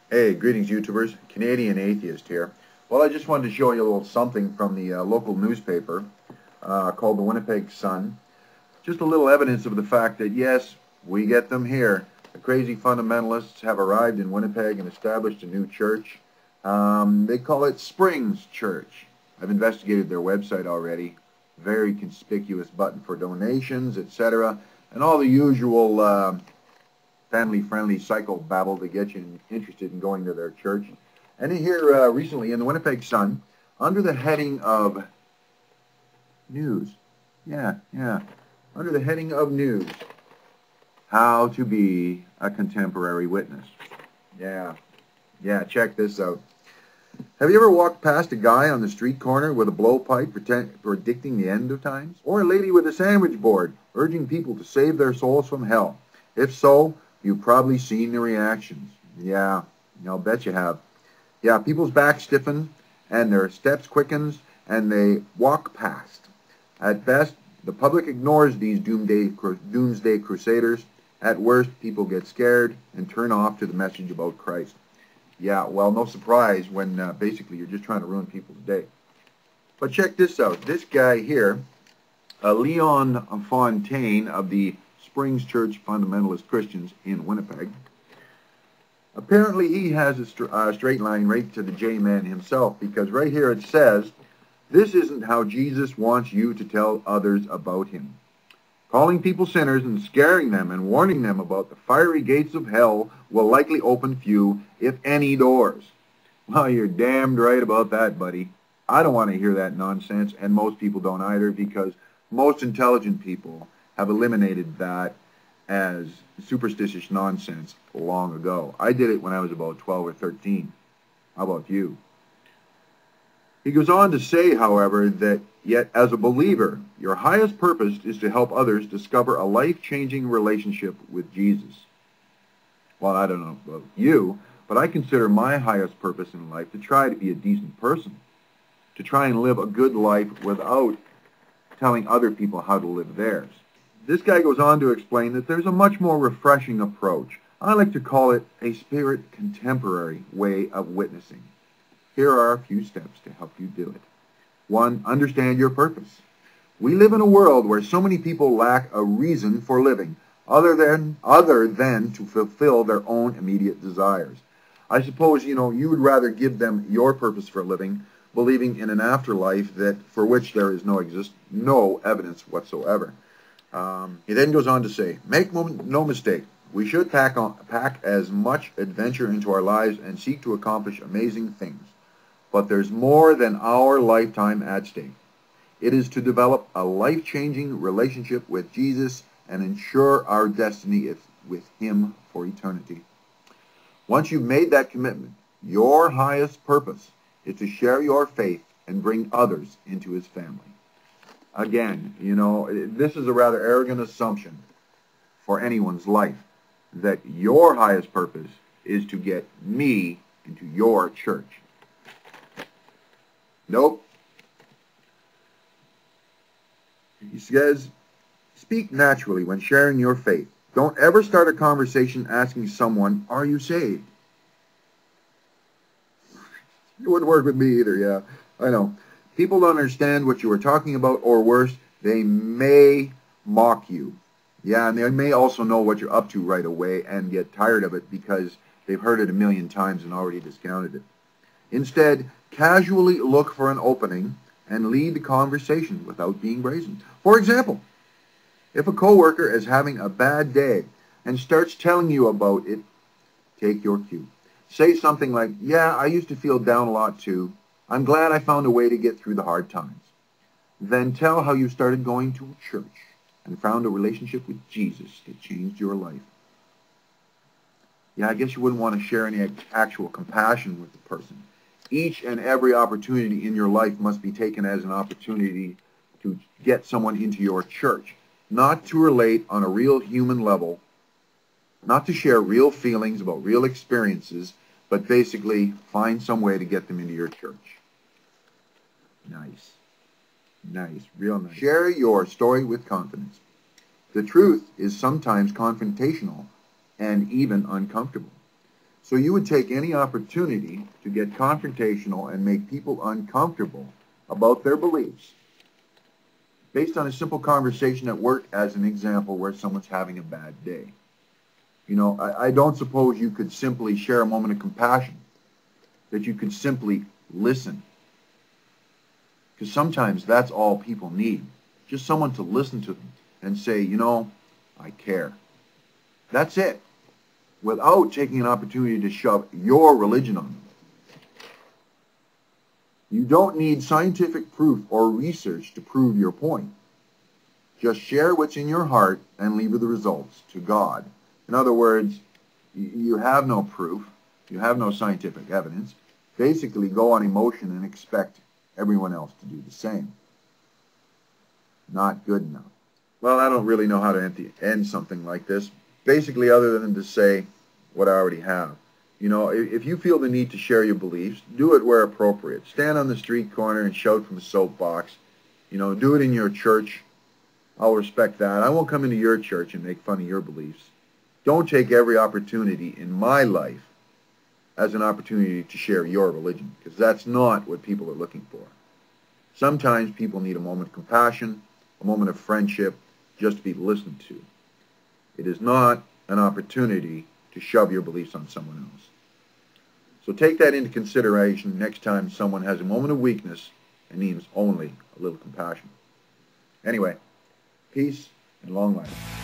Hey, greetings YouTubers, Canadian Atheist here. Well, I just wanted to show you a little something from the local newspaper called the Winnipeg Sun. Just a little evidence of the fact that yes, we get them here. The crazy fundamentalists have arrived in Winnipeg and established a new church. They call it Springs Church. I've investigated their website already. Very conspicuous button for donations, etc. And all the usual family-friendly psychobabble to get you interested in going to their church. And here recently in the Winnipeg Sun, under the heading of news, under the heading of news, how to be a contemporary witness. Yeah, check this out. Have you ever walked past a guy on the street corner with a blowpipe predicting the end of times? Or a lady with a sandwich board urging people to save their souls from hell? If so, you've probably seen the reactions. Yeah, I'll bet you have. Yeah, people's backs stiffen and their steps quickens and they walk past. At best, the public ignores these doomsday crusaders. At worst, people get scared and turn off to the message about Christ. Yeah, well, no surprise when basically you're just trying to ruin people's day. But check this out. This guy here, Leon Fontaine of the Springs Church Fundamentalist Christians in Winnipeg, apparently he has a straight line right to the J-man himself, because right here it says, this isn't how Jesus wants you to tell others about him. Calling people sinners and scaring them and warning them about the fiery gates of hell will likely open few, if any, doors. Well, you're damned right about that, buddy. I don't want to hear that nonsense, and most people don't either, because most intelligent people have eliminated that as superstitious nonsense long ago. I did it when I was about 12 or 13. How about you? He goes on to say, however, that yet as a believer, your highest purpose is to help others discover a life-changing relationship with Jesus. Well, I don't know about you, but I consider my highest purpose in life to try to be a decent person, to try and live a good life without telling other people how to live theirs. This guy goes on to explain that there's a much more refreshing approach. I like to call it a spirit contemporary way of witnessing. Here are a few steps to help you do it. 1. Understand your purpose. We live in a world where so many people lack a reason for living other than to fulfill their own immediate desires. I suppose, you would rather give them your purpose for living, believing in an afterlife for which there is no evidence whatsoever. He then goes on to say, make no mistake, we should pack as much adventure into our lives and seek to accomplish amazing things. But there's more than our lifetime at stake. It is to develop a life-changing relationship with Jesus and ensure our destiny is with Him for eternity. Once you've made that commitment, your highest purpose is to share your faith and bring others into His family. Again, this is a rather arrogant assumption for anyone's life, that your highest purpose is to get me into your church. Nope. He says, speak naturally when sharing your faith. Don't ever start a conversation asking someone, are you saved? It wouldn't work with me either, yeah. I know. People don't understand what you are talking about, or worse, they may mock you. Yeah, and they may also know what you're up to right away and get tired of it because they've heard it a million times and already discounted it. Instead, casually look for an opening and lead the conversation without being brazen. For example, if a coworker is having a bad day and starts telling you about it, take your cue. Say something like, yeah, I used to feel down a lot too. I'm glad I found a way to get through the hard times. Then tell how you started going to a church and found a relationship with Jesus that changed your life. Yeah, I guess you wouldn't want to share any actual compassion with the person. Each and every opportunity in your life must be taken as an opportunity to get someone into your church, not to relate on a real human level, not to share real feelings about real experiences, but basically find some way to get them into your church. Nice. Nice, real nice. Share your story with confidence. The truth is sometimes confrontational and even uncomfortable. So you would take any opportunity to get confrontational and make people uncomfortable about their beliefs based on a simple conversation at work, as an example, where someone's having a bad day. You know, I don't suppose you could simply share a moment of compassion, that you could simply listen. Because sometimes that's all people need, just someone to listen to them and say, you know, I care. That's it, without taking an opportunity to shove your religion on them. You don't need scientific proof or research to prove your point. Just share what's in your heart and leave the results to God. In other words, you have no proof, you have no scientific evidence. Basically, go on emotion and expect everyone else to do the same. Not good enough. Well, I don't really know how to end something like this, basically other than to say what I already have. You know, if you feel the need to share your beliefs, do it where appropriate. Stand on the street corner and shout from the soapbox. You know, do it in your church. I'll respect that. I won't come into your church and make fun of your beliefs. Don't take every opportunity in my life as an opportunity to share your religion, because that's not what people are looking for. Sometimes people need a moment of compassion, a moment of friendship, just to be listened to. It is not an opportunity to shove your beliefs on someone else. So take that into consideration next time someone has a moment of weakness and needs only a little compassion. Anyway, peace and long life.